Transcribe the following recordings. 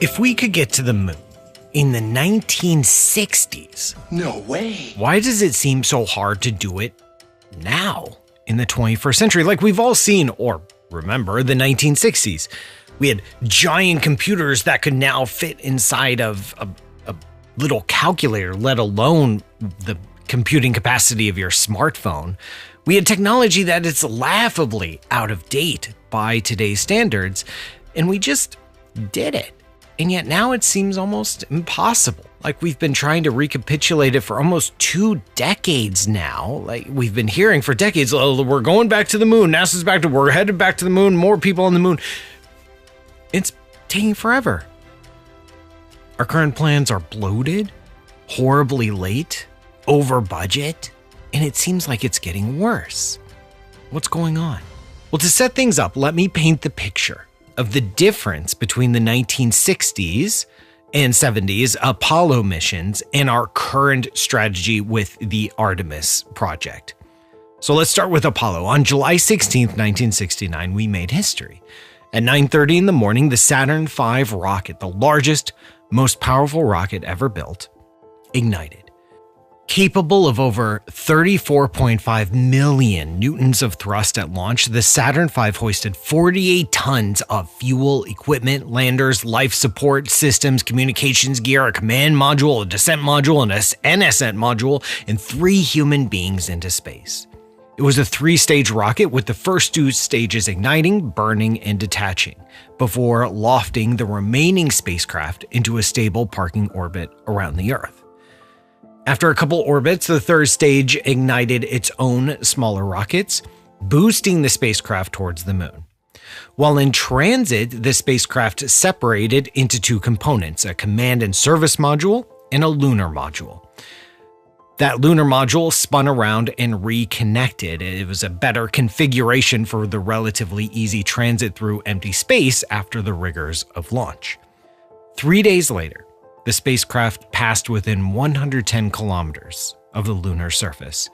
If we could get to the moon in the 1960s, No way. why does it seem so hard to do it now in the 21st century? Like we've all seen, or remember, the 1960s. We had giant computers that could now fit inside of a little calculator, let alone the computing capacity of your smartphone. We had technology that is laughably out of date by today's standards, and we just did it. And yet now it seems almost impossible. Like we've been trying to recapitulate it for almost 2 decades now. Like we've been hearing for decades, oh, we're going back to the moon. NASA's we're headed back to the moon. More people on the moon. It's taking forever. Our current plans are bloated, horribly late, over budget, and it seems like it's getting worse. What's going on? Well, to set things up, let me paint the picture of the difference between the 1960s and 70s Apollo missions and our current strategy with the Artemis project. So let's start with Apollo. On July 16th, 1969, we made history. At 9:30 in the morning, the Saturn V rocket, the largest, most powerful rocket ever built, ignited. Capable of over 34.5 million newtons of thrust at launch, the Saturn V hoisted 48 tons of fuel, equipment, landers, life support systems, communications gear, a command module, a descent module, an ascent module, and 3 human beings into space. It was a 3-stage rocket with the first 2 stages igniting, burning, and detaching, before lofting the remaining spacecraft into a stable parking orbit around the Earth. After a couple orbits, the 3rd stage ignited its own smaller rockets, boosting the spacecraft towards the moon. While in transit, the spacecraft separated into 2 components, a command and service module and a lunar module. That lunar module spun around and reconnected. It was a better configuration for the relatively easy transit through empty space after the rigors of launch. 3 days later, the spacecraft passed within 110 kilometers of the lunar surface.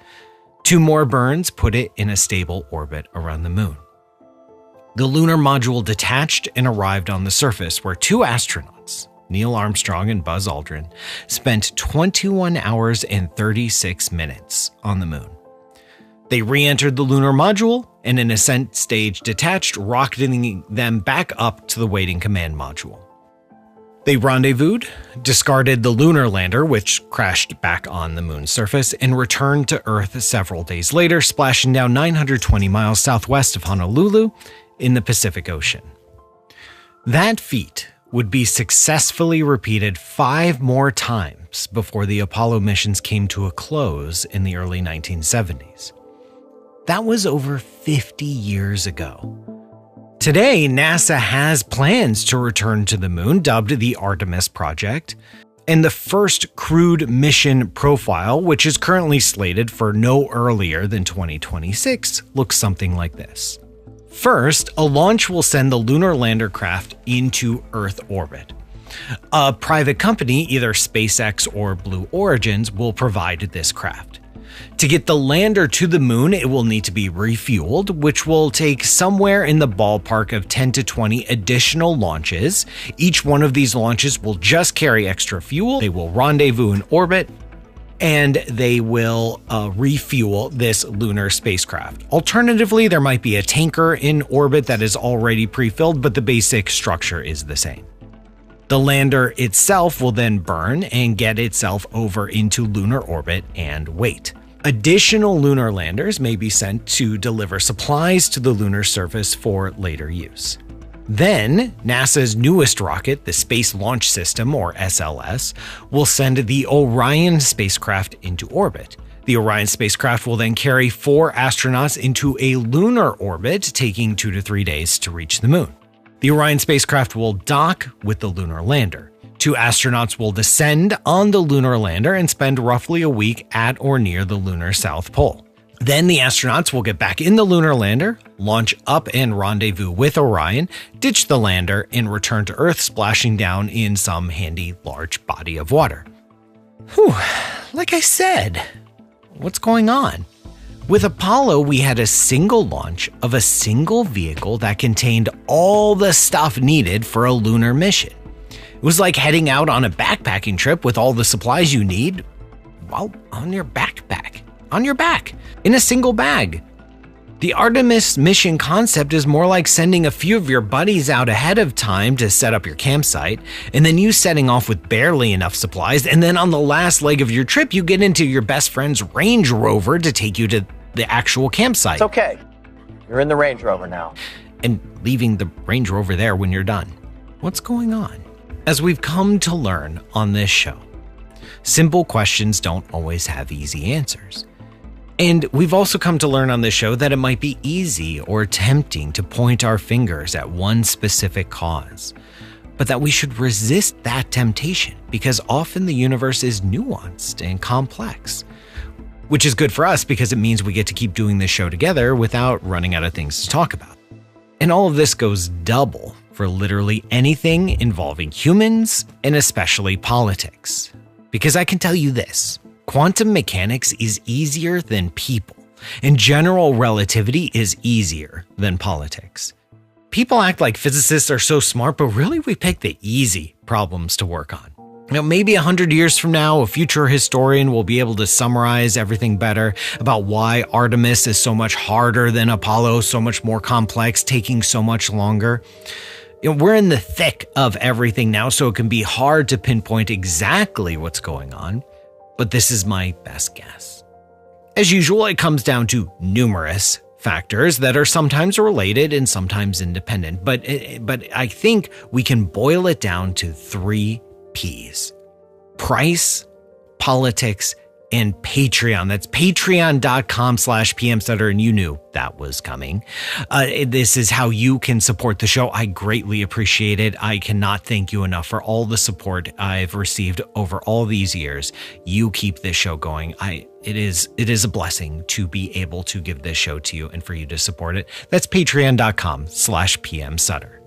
2 more burns put it in a stable orbit around the moon. The lunar module detached and arrived on the surface where 2 astronauts, Neil Armstrong and Buzz Aldrin, spent 21 hours and 36 minutes on the moon. They re-entered the lunar module and an ascent stage detached, rocketing them back up to the waiting command module. They rendezvoused, discarded the lunar lander, which crashed back on the moon's surface, and returned to Earth several days later, splashing down 920 miles southwest of Honolulu in the Pacific Ocean. That feat would be successfully repeated 5 more times before the Apollo missions came to a close in the early 1970s. That was over 50 years ago. Today, NASA has plans to return to the moon, dubbed the Artemis project, and the first crewed mission profile, which is currently slated for no earlier than 2026, looks something like this. First, a launch will send the lunar lander craft into Earth orbit. A private company, either SpaceX or Blue Origins, will provide this craft. To get the lander to the moon, it will need to be refueled, which will take somewhere in the ballpark of 10 to 20 additional launches. Each one of these launches will just carry extra fuel. They will rendezvous in orbit, and they will refuel this lunar spacecraft. Alternatively, there might be a tanker in orbit that is already pre-filled, but the basic structure is the same. The lander itself will then burn and get itself over into lunar orbit and wait. Additional lunar landers may be sent to deliver supplies to the lunar surface for later use. Then, NASA's newest rocket, the Space Launch System, or SLS, will send the Orion spacecraft into orbit. The Orion spacecraft will then carry 4 astronauts into a lunar orbit, taking 2 to 3 days to reach the moon. The Orion spacecraft will dock with the lunar lander. 2 astronauts will descend on the lunar lander and spend roughly a week at or near the lunar South Pole. Then the astronauts will get back in the lunar lander, launch up and rendezvous with Orion, ditch the lander, and return to Earth, splashing down in some handy large body of water. Whew, like I said, what's going on? With Apollo, we had a single launch of a single vehicle that contained all the stuff needed for a lunar mission. was like heading out on a backpacking trip with all the supplies you need, well, on your backpack, on your back, in a single bag. The Artemis mission concept is more like sending a few of your buddies out ahead of time to set up your campsite, and then you setting off with barely enough supplies, and then on the last leg of your trip, you get into your best friend's Range Rover to take you to the actual campsite. It's okay. You're in the Range Rover now. And leaving the Range Rover there when you're done. What's going on? As we've come to learn on this show, simple questions don't always have easy answers. And we've also come to learn on this show that it might be easy or tempting to point our fingers at one specific cause, but that we should resist that temptation because often the universe is nuanced and complex, which is good for us because it means we get to keep doing this show together without running out of things to talk about. And all of this goes double for literally anything involving humans and especially politics. Because I can tell you this. Quantum mechanics is easier than people, and general relativity is easier than politics. People act like physicists are so smart, but really we pick the easy problems to work on. Now, maybe 100 years from now, a future historian will be able to summarize everything better about why Artemis is so much harder than Apollo, so much more complex, taking so much longer. We're in the thick of everything now, so it can be hard to pinpoint exactly what's going on. But this is my best guess. As usual, it comes down to numerous factors that are sometimes related and sometimes independent, but I think we can boil it down to 3 P's: price, politics, and Patreon. That's patreon.com/PMStutter, and you knew that was coming. This is how you can support the show. I greatly appreciate it. I cannot thank you enough for all the support I've received over all these years. You keep this show going. It is a blessing to be able to give this show to you and for you to support it. That's patreon.com/PMSutter.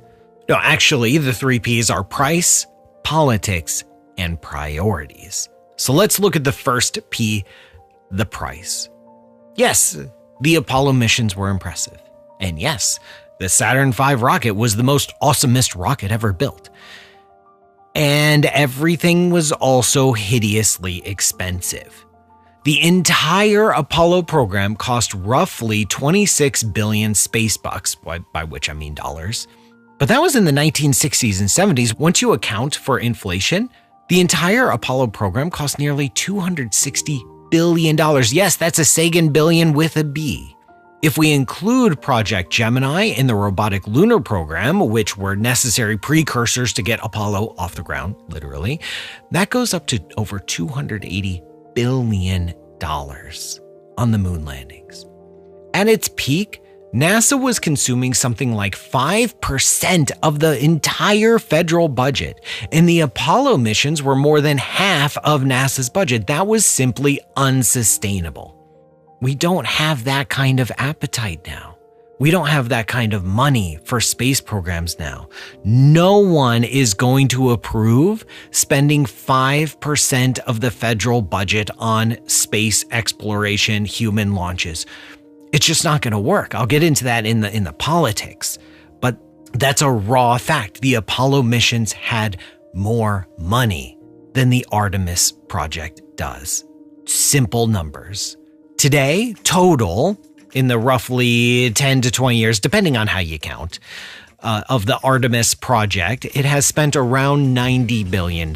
No, actually, the 3 P's are price, politics, and priorities. So let's look at the first P, the price. Yes, the Apollo missions were impressive. And yes, the Saturn V rocket was the most awesomest rocket ever built. And everything was also hideously expensive. The entire Apollo program cost roughly 26 billion space bucks, by which I mean dollars. But that was in the 1960s and 70s. Once you account for inflation, the entire Apollo program cost nearly $260 billion. Yes, that's a Sagan billion with a B. If we include Project Gemini in the robotic lunar program, which were necessary precursors to get Apollo off the ground, literally, that goes up to over $280 billion on the moon landings. At its peak, NASA was consuming something like 5% of the entire federal budget, and the Apollo missions were more than half of NASA's budget. That was simply unsustainable. We don't have that kind of appetite now. We don't have that kind of money for space programs now. No one is going to approve spending 5% of the federal budget on space exploration, human launches. It's just not going to work. I'll get into that in the politics, but that's a raw fact. The Apollo missions had more money than the Artemis project does. Simple numbers. Today, total, in the roughly 10 to 20 years, depending on how you count, of the Artemis project, it has spent around $90 billion.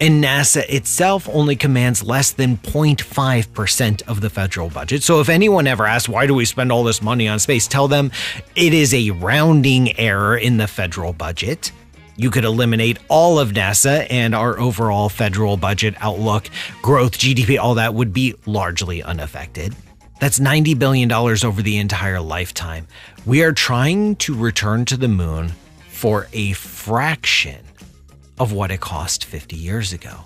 And NASA itself only commands less than 0.5% of the federal budget. So if anyone ever asks, why do we spend all this money on space? Tell them it is a rounding error in the federal budget. You could eliminate all of NASA and our overall federal budget outlook, growth, GDP, all that would be largely unaffected. That's $90 billion over the entire lifetime. We are trying to return to the moon for a fraction of what it cost 50 years ago.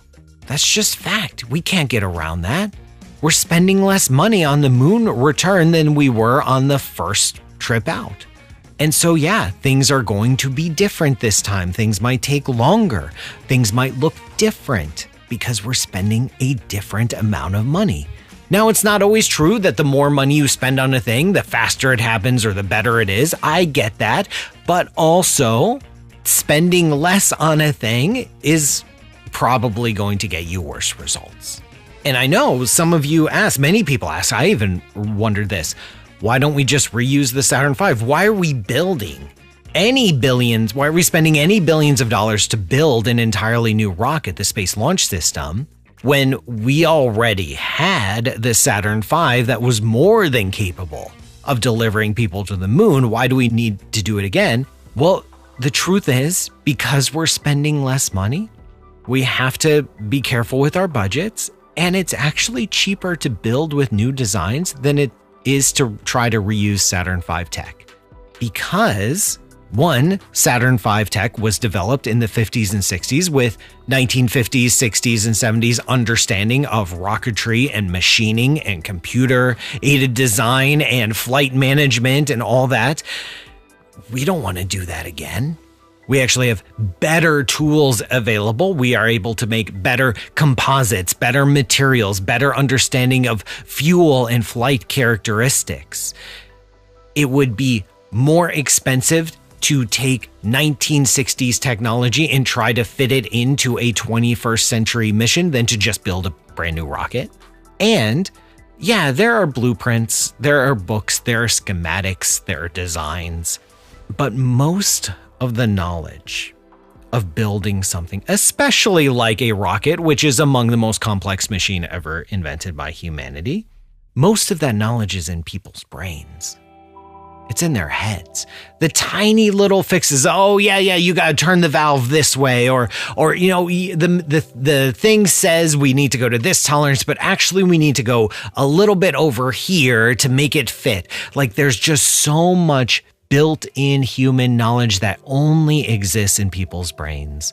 That's just fact. We can't get around that. We're spending less money on the moon return than we were on the first trip out. And so, yeah, things are going to be different this time. Things might take longer. Things might look different because we're spending a different amount of money. Now, it's not always true that the more money you spend on a thing, the faster it happens or the better it is. I get that. But also, spending less on a thing is probably going to get you worse results. And I know some of you ask, many people ask, I even wondered this, why don't we just reuse the Saturn V? Why are we building any billions? Why are we spending any billions of dollars to build an entirely new rocket, the Space Launch System, when we already had the Saturn V that was more than capable of delivering people to the moon? Why do we need to do it again? Well, the truth is, because we're spending less money, we have to be careful with our budgets, and it's actually cheaper to build with new designs than it is to try to reuse Saturn V tech. Because, one, Saturn V tech was developed in the 50s and 60s with 1950s, 60s, and 70s understanding of rocketry and machining and computer-aided design and flight management and all that. We don't want to do that again. We actually have better tools available. We are able to make better composites, better materials, better understanding of fuel and flight characteristics. It would be more expensive to take 1960s technology and try to fit it into a 21st century mission than to just build a brand new rocket. And yeah, there are blueprints, there are books, there are schematics, there are designs, but most of the knowledge of building something, especially like a rocket, which is among the most complex machine ever invented by humanity, most of that knowledge is in people's brains. It's in their heads. The tiny little fixes. Oh yeah, you got to turn the valve this way, or you know, the thing says we need to go to this tolerance, but actually we need to go a little bit over here to make it fit. Like there's just so much built-in human knowledge that only exists in people's brains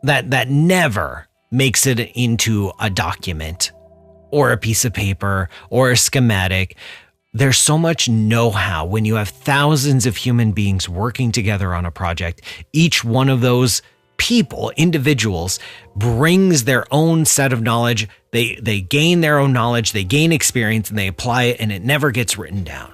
that never makes it into a document or a piece of paper or a schematic. There's so much know-how when you have thousands of human beings working together on a project. Each one of those people, individuals, brings their own set of knowledge. They gain their own knowledge, they gain experience, and they apply it, and it never gets written down.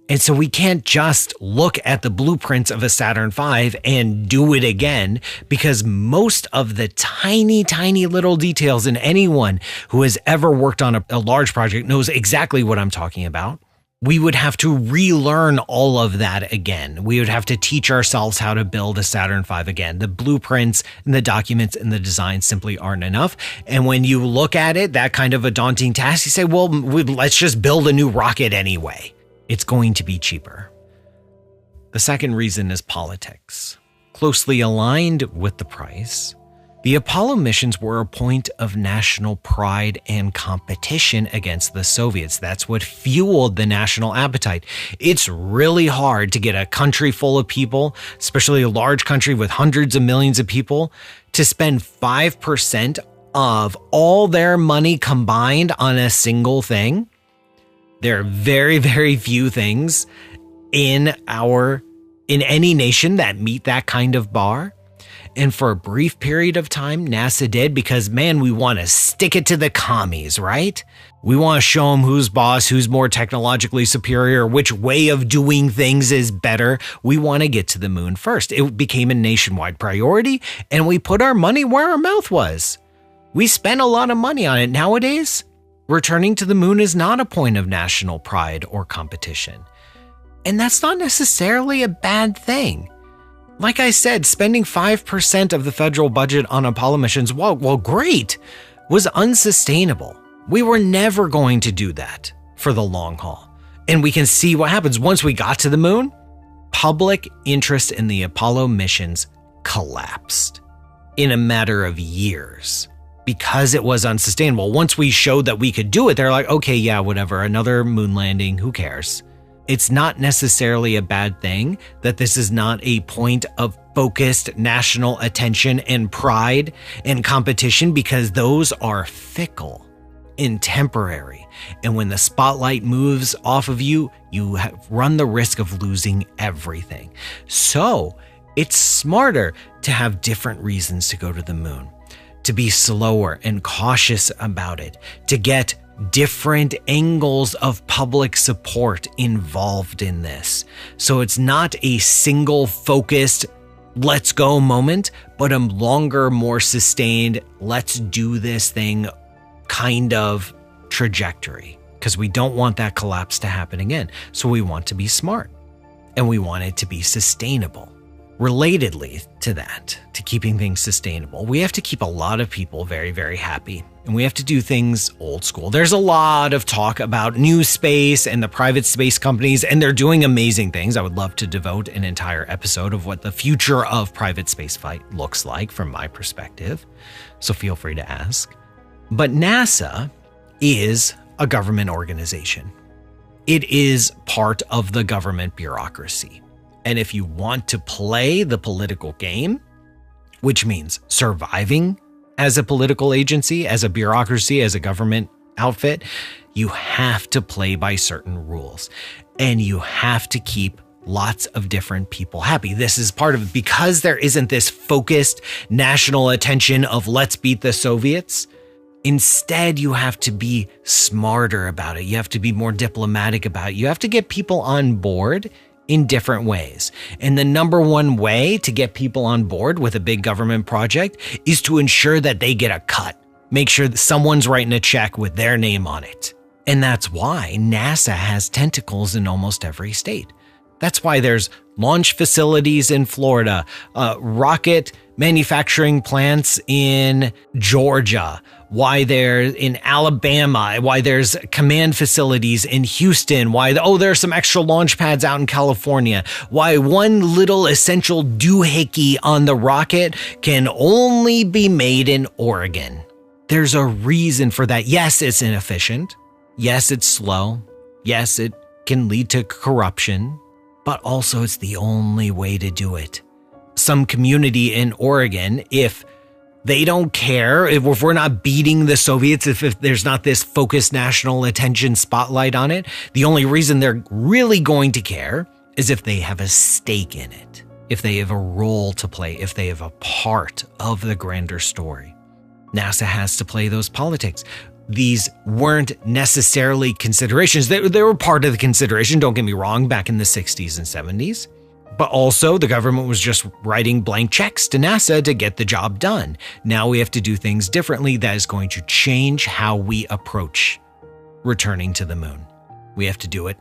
And so we can't just look at the blueprints of a Saturn V and do it again, because most of the tiny, tiny little details, and anyone who has ever worked on a large project knows exactly what I'm talking about. We would have to relearn all of that again. We would have to teach ourselves how to build a Saturn V again. The blueprints and the documents and the designs simply aren't enough. And when you look at it, that kind of a daunting task, you say, well, let's just build a new rocket anyway. It's going to be cheaper. The second reason is politics. Closely aligned with the price, the Apollo missions were a point of national pride and competition against the Soviets. That's what fueled the national appetite. It's really hard to get a country full of people, especially a large country with hundreds of millions of people, to spend 5% of all their money combined on a single thing. There are very, very few things in any nation that meet that kind of bar. And for a brief period of time, NASA did, because, man, we want to stick it to the commies, right? We want to show them who's boss, who's more technologically superior, which way of doing things is better. We want to get to the moon first. It became a nationwide priority, and we put our money where our mouth was. We spent a lot of money on it. Nowadays, returning to the moon is not a point of national pride or competition. And that's not necessarily a bad thing. Like I said, spending 5% of the federal budget on Apollo missions, well, great, was unsustainable. We were never going to do that for the long haul. And we can see what happens once we got to the moon. Public interest in the Apollo missions collapsed in a matter of years because it was unsustainable. Once we showed that we could do it, they're like, okay, yeah, whatever, another moon landing, who cares? It's not necessarily a bad thing that this is not a point of focused national attention and pride and competition, because those are fickle and temporary. And when the spotlight moves off of you, you run the risk of losing everything. So it's smarter to have different reasons to go to the moon, to be slower and cautious about it, to get different angles of public support involved in this. So it's not a single focused let's go moment, but a longer, more sustained, let's do this thing kind of trajectory, because we don't want that collapse to happen again. So we want to be smart, and we want it to be sustainable. Relatedly to that, to keeping things sustainable, we have to keep a lot of people very, very happy, and we have to do things old school. There's a lot of talk about new space and the private space companies, and they're doing amazing things. I would love to devote an entire episode of what the future of private spaceflight looks like from my perspective, so feel free to ask. But NASA is a government organization. It is part of the government bureaucracy. And if you want to play the political game, which means surviving as a political agency, as a bureaucracy, as a government outfit, you have to play by certain rules. And you have to keep lots of different people happy. This is part of it. Because there isn't this focused national attention of let's beat the Soviets, instead, you have to be smarter about it. You have to be more diplomatic about it. You have to get people on board in different ways. And the number one way to get people on board with a big government project is to ensure that they get a cut. Make sure that someone's writing a check with their name on it. And that's why NASA has tentacles in almost every state. That's why there's launch facilities in Florida, rocket manufacturing plants in Georgia, why there's in Alabama, why there's command facilities in Houston, why, there are some extra launch pads out in California, why one little essential doohickey on the rocket can only be made in Oregon. There's a reason for that. Yes, it's inefficient. Yes, it's slow. Yes, it can lead to corruption, but also it's the only way to do it. Some community in Oregon, if they don't care, if we're not beating the Soviets, if there's not this focused national attention spotlight on it, the only reason they're really going to care is if they have a stake in it, if they have a role to play, if they have a part of the grander story. NASA has to play those politics. These weren't necessarily considerations. They were part of the consideration, don't get me wrong, back in the 60s and 70s. But also, the government was just writing blank checks to NASA to get the job done. Now we have to do things differently. That is going to change how we approach returning to the moon. We have to do it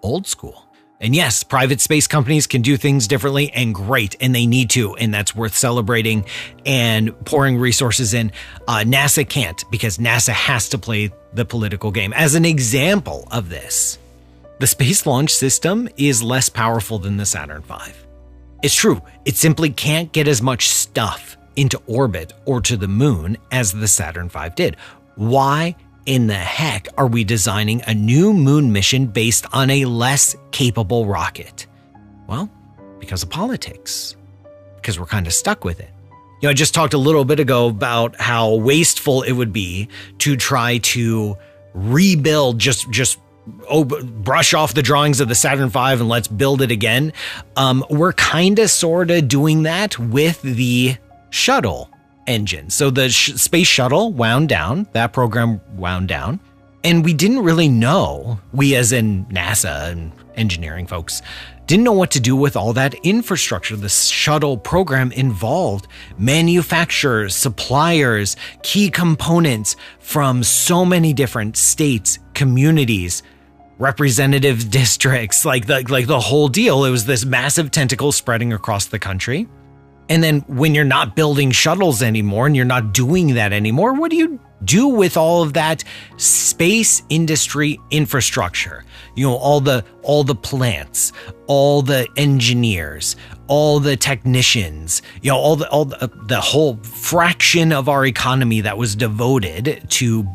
old school. And yes, private space companies can do things differently, and great, and they need to, and that's worth celebrating and pouring resources in. NASA can't, because NASA has to play the political game. As an example of this, the Space Launch System is less powerful than the Saturn V. It's true, it simply can't get as much stuff into orbit or to the moon as the Saturn V did. Why in the heck are we designing a new moon mission based on a less capable rocket? Well, because of politics. Because we're kind of stuck with it. I just talked a little bit ago about how wasteful it would be to try to rebuild, just brush off the drawings of the Saturn V and let's build it again. We're kind of sort of doing that with the shuttle engine. So the space shuttle wound down, that program wound down, and we didn't really know, we as in NASA and engineering folks, didn't know what to do with all that infrastructure. The shuttle program involved manufacturers, suppliers, key components from so many different states, communities, representative districts, like the whole deal. It was this massive tentacle spreading across the country. And then when you're not building shuttles anymore and you're not doing that anymore, what do you do with all of that space industry infrastructure? All the plants, all the engineers, all the technicians, all the whole fraction of our economy that was devoted to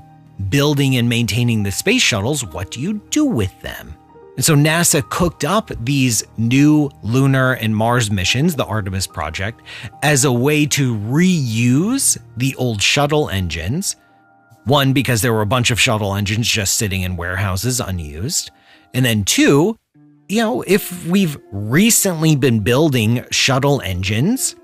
building and maintaining the space shuttles. What do you do with them? And so NASA cooked up these new lunar and Mars missions, the Artemis project, as a way to reuse the old shuttle engines. One, because there were a bunch of shuttle engines just sitting in warehouses unused. And then two, if we've recently been building shuttle engines,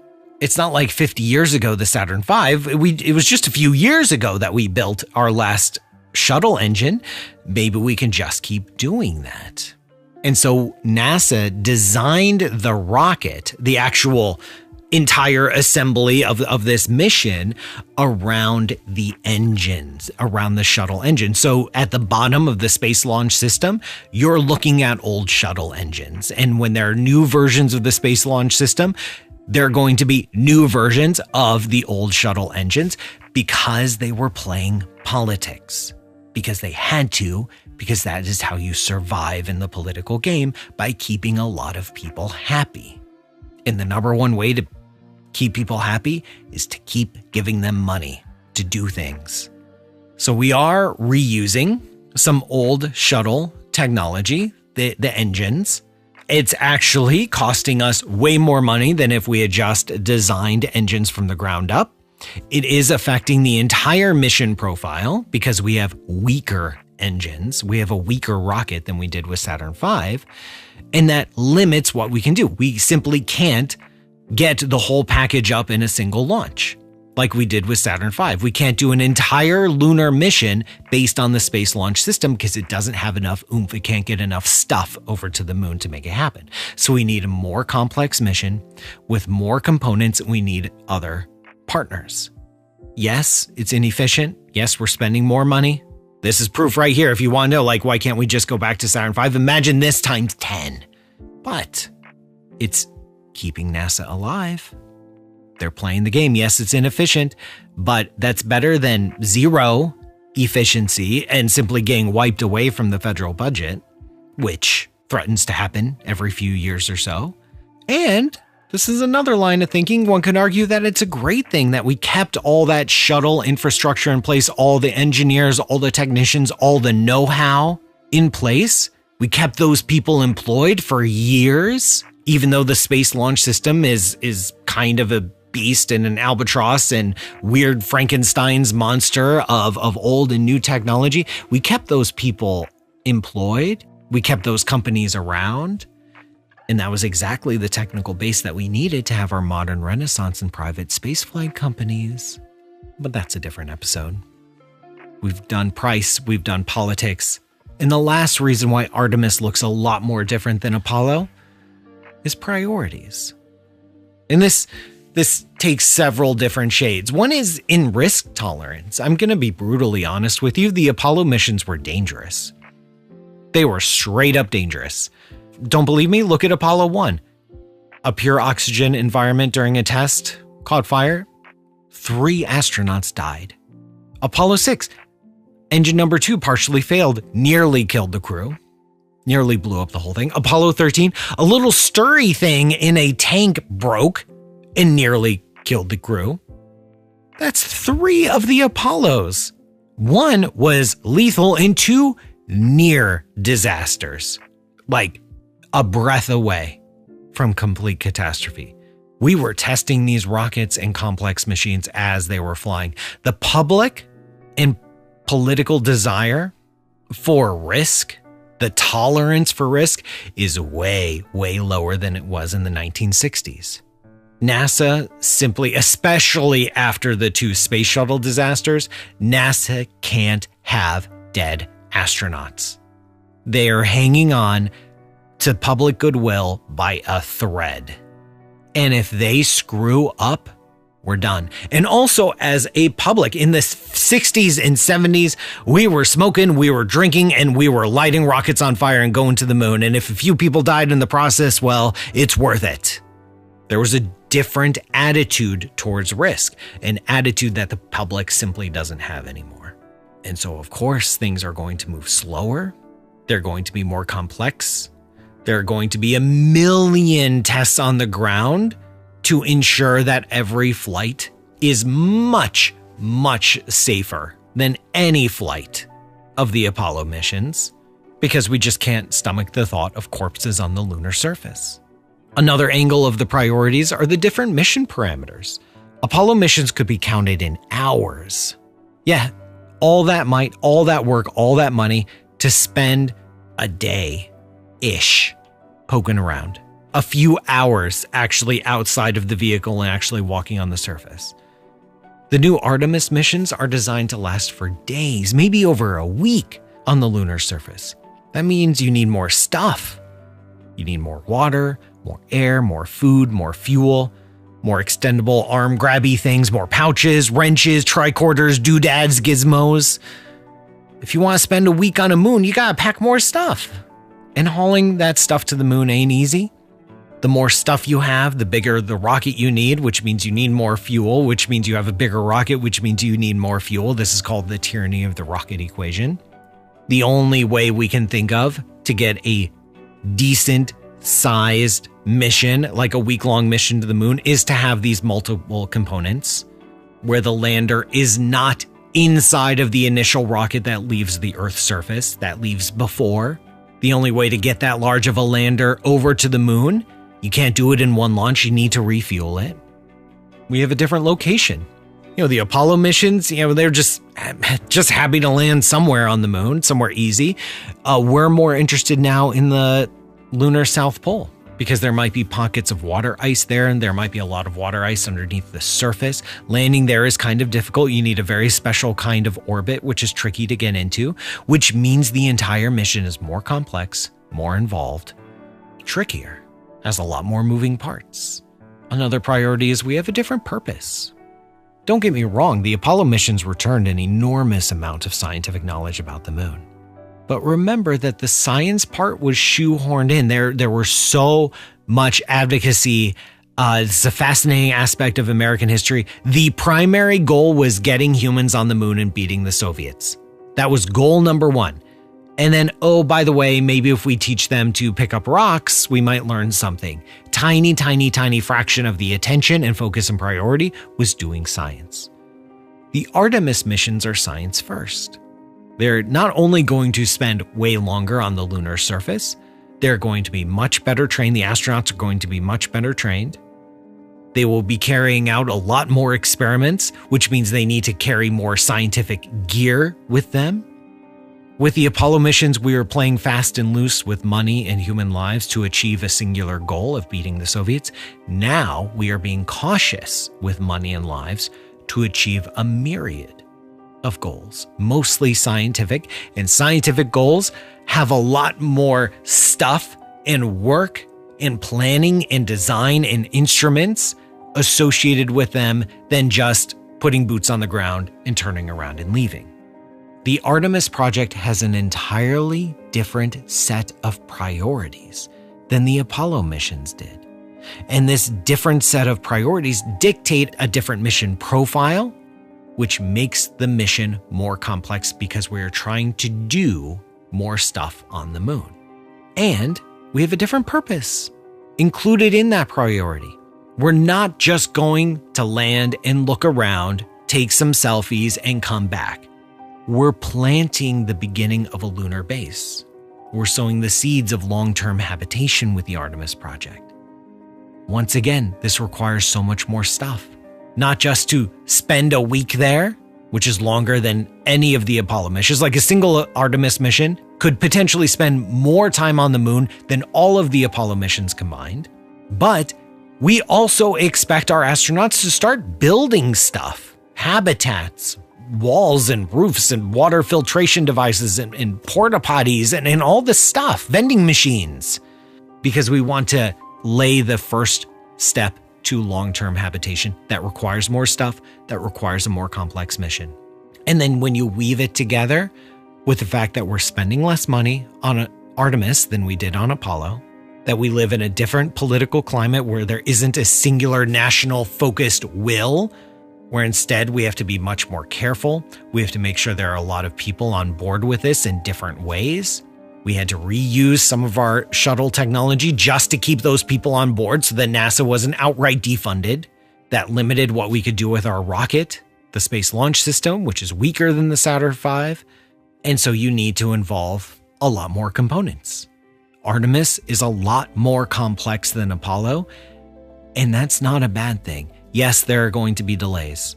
it's not like 50 years ago, the Saturn V, it was just a few years ago that we built our last shuttle engine. Maybe we can just keep doing that. And so NASA designed the rocket, the actual entire assembly of this mission around the engines, around the shuttle engine. So at the bottom of the Space Launch System, you're looking at old shuttle engines. And when there are new versions of the Space Launch System, there are going to be new versions of the old shuttle engines because they were playing politics. Because they had to, because that is how you survive in the political game, by keeping a lot of people happy. And the number one way to keep people happy is to keep giving them money to do things. So we are reusing some old shuttle technology, the engines. It's actually costing us way more money than if we had just designed engines from the ground up. It is affecting the entire mission profile because we have weaker engines. We have a weaker rocket than we did with Saturn V, and that limits what we can do. We simply can't get the whole package up in a single launch like we did with Saturn V. We can't do an entire lunar mission based on the Space Launch System because it doesn't have enough oomph. It can't get enough stuff over to the moon to make it happen. So we need a more complex mission with more components. We need other partners. Yes, it's inefficient. Yes, we're spending more money. This is proof right here. If you want to know, like, why can't we just go back to Saturn V? Imagine this times 10. But it's keeping NASA alive. They're playing the game. Yes, it's inefficient, but that's better than zero efficiency and simply getting wiped away from the federal budget, which threatens to happen every few years or so. And this is another line of thinking. One could argue that it's a great thing that we kept all that shuttle infrastructure in place, all the engineers, all the technicians, all the know-how in place. We kept those people employed for years, even though the Space Launch System is kind of a beast and an albatross and weird Frankenstein's monster of old and new technology. We kept those people employed. We kept those companies around. And that was exactly the technical base that we needed to have our modern renaissance in private spaceflight companies. But that's a different episode. We've done price, we've done politics. And the last reason why Artemis looks a lot more different than Apollo is priorities. And this takes several different shades. One is in risk tolerance. I'm going to be brutally honest with you. The Apollo missions were dangerous. They were straight up dangerous. Don't believe me? Look at Apollo 1. A pure oxygen environment during a test caught fire. 3 astronauts died. Apollo 6. Engine number 2 partially failed, nearly killed the crew. Nearly blew up the whole thing. Apollo 13, a little stirry thing in a tank broke and nearly killed the crew. That's 3 of the Apollos. 1 was lethal and 2 near disasters. Like a breath away from complete catastrophe. We were testing these rockets and complex machines as they were flying. The public and political desire for risk, the tolerance for risk, is way, way lower than it was in the 1960s. NASA simply, especially after the 2 space shuttle disasters, NASA can't have dead astronauts. They are hanging on to public goodwill by a thread. And if they screw up, we're done. And also, as a public, in the 60s and 70s, we were smoking, we were drinking, and we were lighting rockets on fire and going to the moon. And if a few people died in the process, well, it's worth it. There was a different attitude towards risk, an attitude that the public simply doesn't have anymore. And so, of course, things are going to move slower. They're going to be more complex. There are going to be a million tests on the ground to ensure that every flight is much, much safer than any flight of the Apollo missions, because we just can't stomach the thought of corpses on the lunar surface. Another angle of the priorities are the different mission parameters. Apollo missions could be counted in hours. Yeah, all that might, all that work, all that money to spend a day-ish poking around. A few hours actually outside of the vehicle and actually walking on the surface. The new Artemis missions are designed to last for days, maybe over a week on the lunar surface. That means you need more stuff. You need more water, more air, more food, more fuel. more extendable arm grabby things, more pouches, wrenches, tricorders, doodads, gizmos. If you want to spend a week on a moon, you gotta pack more stuff. And hauling that stuff to the moon ain't easy. The more stuff you have, the bigger the rocket you need, which means you need more fuel, which means you have a bigger rocket, which means you need more fuel. This is called the tyranny of the rocket equation. The only way we can think of to get a decent sized mission, like a week-long mission to the moon, is to have these multiple components where the lander is not inside of the initial rocket that leaves the Earth's surface, that leaves before. The only way to get that large of a lander over to the moon, you can't do it in one launch, you need to refuel it. We have a different location. The Apollo missions, they're just happy to land somewhere on the moon, somewhere easy. We're more interested now in the lunar South Pole because there might be pockets of water ice there, and there might be a lot of water ice underneath the surface. Landing there is kind of difficult. You need a very special kind of orbit, which is tricky to get into, which means the entire mission is more complex, more involved, trickier, has a lot more moving parts. Another priority is we have a different purpose. Don't get me wrong, the Apollo missions returned an enormous amount of scientific knowledge about the moon. But remember that the science part was shoehorned in. There were so much advocacy. It's a fascinating aspect of American history. The primary goal was getting humans on the moon and beating the Soviets. That was goal number one. And then, oh, by the way, maybe if we teach them to pick up rocks, we might learn something. Tiny, tiny, tiny fraction of the attention and focus and priority was doing science. The Artemis missions are science first. They're not only going to spend way longer on the lunar surface, they're going to be much better trained. The astronauts are going to be much better trained. They will be carrying out a lot more experiments, which means they need to carry more scientific gear with them. With the Apollo missions, we were playing fast and loose with money and human lives to achieve a singular goal of beating the Soviets. Now we are being cautious with money and lives to achieve a myriad of goals, mostly scientific, and scientific goals have a lot more stuff and work and planning and design and instruments associated with them than just putting boots on the ground and turning around and leaving. The Artemis project has an entirely different set of priorities than the Apollo missions did. And this different set of priorities dictate a different mission profile, which makes the mission more complex because we're trying to do more stuff on the moon. And we have a different purpose included in that priority. We're not just going to land and look around, take some selfies, and come back. We're planting the beginning of a lunar base. We're sowing the seeds of long-term habitation with the Artemis project. Once again, this requires so much more stuff. Not just to spend a week there, which is longer than any of the Apollo missions. Like a single Artemis mission could potentially spend more time on the moon than all of the Apollo missions combined. But we also expect our astronauts to start building stuff, habitats, walls and roofs and water filtration devices and porta potties and all this stuff, vending machines, because we want to lay the first step to long-term habitation that requires more stuff, that requires a more complex mission. And then when you weave it together with the fact that we're spending less money on Artemis than we did on Apollo, that we live in a different political climate where there isn't a singular national focused will, where instead we have to be much more careful. We have to make sure there are a lot of people on board with this in different ways. We had to reuse some of our shuttle technology just to keep those people on board so that NASA wasn't outright defunded. That limited what we could do with our rocket, the Space Launch System, which is weaker than the Saturn V. And so you need to involve a lot more components. Artemis is a lot more complex than Apollo, and that's not a bad thing. Yes, there are going to be delays,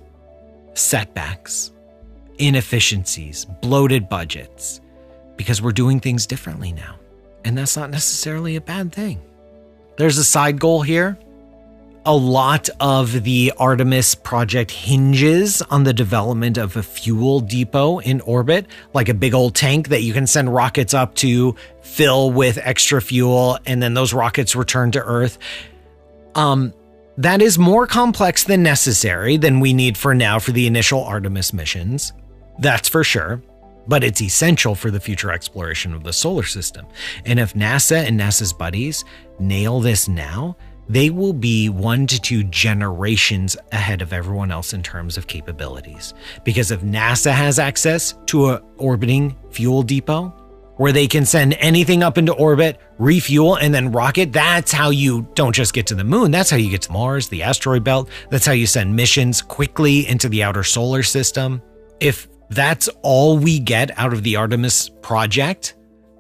setbacks, inefficiencies, bloated budgets, because we're doing things differently now. And that's not necessarily a bad thing. There's a side goal here. A lot of the Artemis project hinges on the development of a fuel depot in orbit, like a big old tank that you can send rockets up to, fill with extra fuel, and then those rockets return to Earth. That is more complex than necessary than we need for now for the initial Artemis missions. That's for sure. But it's essential for the future exploration of the solar system. And if NASA and NASA's buddies nail this now, they will be 1 to 2 generations ahead of everyone else in terms of capabilities. Because if NASA has access to an orbiting fuel depot, where they can send anything up into orbit, refuel, and then rocket, that's how you don't just get to the moon, that's how you get to Mars, the asteroid belt, that's how you send missions quickly into the outer solar system. If that's all we get out of the Artemis project,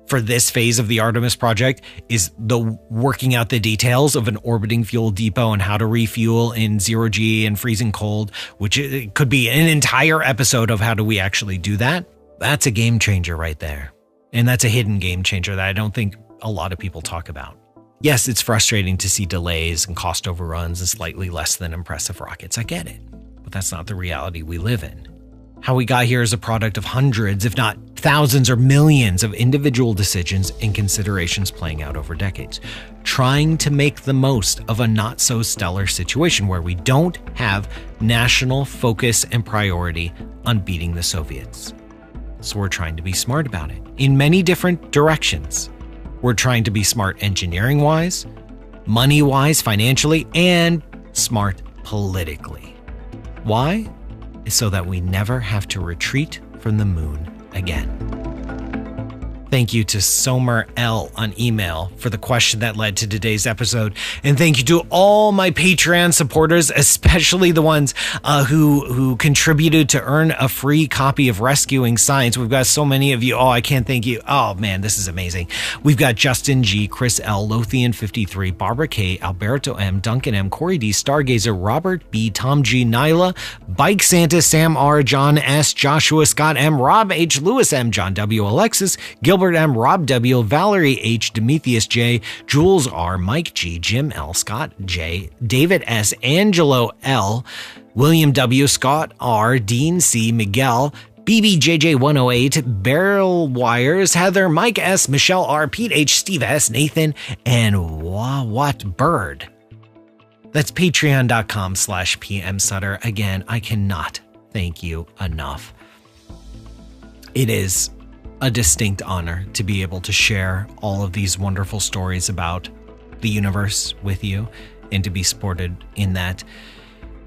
for this phase of the Artemis project, is the working out the details of an orbiting fuel depot and how to refuel in 0G and freezing cold, which it could be an entire episode of how do we actually do that. That's a game changer right there. And that's a hidden game changer that I don't think a lot of people talk about. Yes, it's frustrating to see delays and cost overruns and slightly less than impressive rockets. I get it, but that's not the reality we live in. How we got here is a product of hundreds, if not thousands or millions of individual decisions and considerations playing out over decades, trying to make the most of a not so stellar situation where we don't have national focus and priority on beating the Soviets. So we're trying to be smart about it in many different directions. We're trying to be smart engineering-wise, money-wise, financially, and smart politically. Why? So that we never have to retreat from the moon again. Thank you to Somer L on email for the question that led to today's episode. And thank you to all my Patreon supporters, especially the ones who contributed to earn a free copy of Rescuing Science. We've got so many of you. Oh, I can't thank you. Oh man, this is amazing. We've got Justin G, Chris L, Lothian 53, Barbara K, Alberto M, Duncan M, Corey D, Stargazer, Robert B, Tom G, Nyla, Bike Santa, Sam R, John S, Joshua Scott M, Rob H, Lewis M, John W, Alexis, Gilbert M, Rob W, Valerie H, Demetrius J, Jules R, Mike G, Jim L, Scott J, David S, Angelo L, William W, Scott R, Dean C, Miguel, BBJJ108, Barrel Wires, Heather, Mike S, Michelle R, Pete H, Steve S, Nathan, and Wawat Bird. That's patreon.com/PM Sutter. Again, I cannot thank you enough. It is a distinct honor to be able to share all of these wonderful stories about the universe with you and to be supported in that.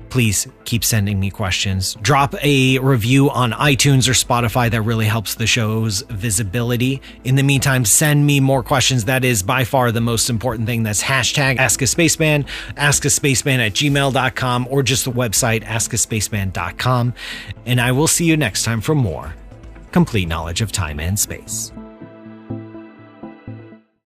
Please keep sending me questions. Drop a review on iTunes or Spotify. That really helps the show's visibility. In the meantime, send me more questions. That is by far the most important thing. That's hashtag AskASpaceman, askaspaceman@gmail.com, or just the website askaspaceman.com. And I will see you next time for more complete knowledge of time and space.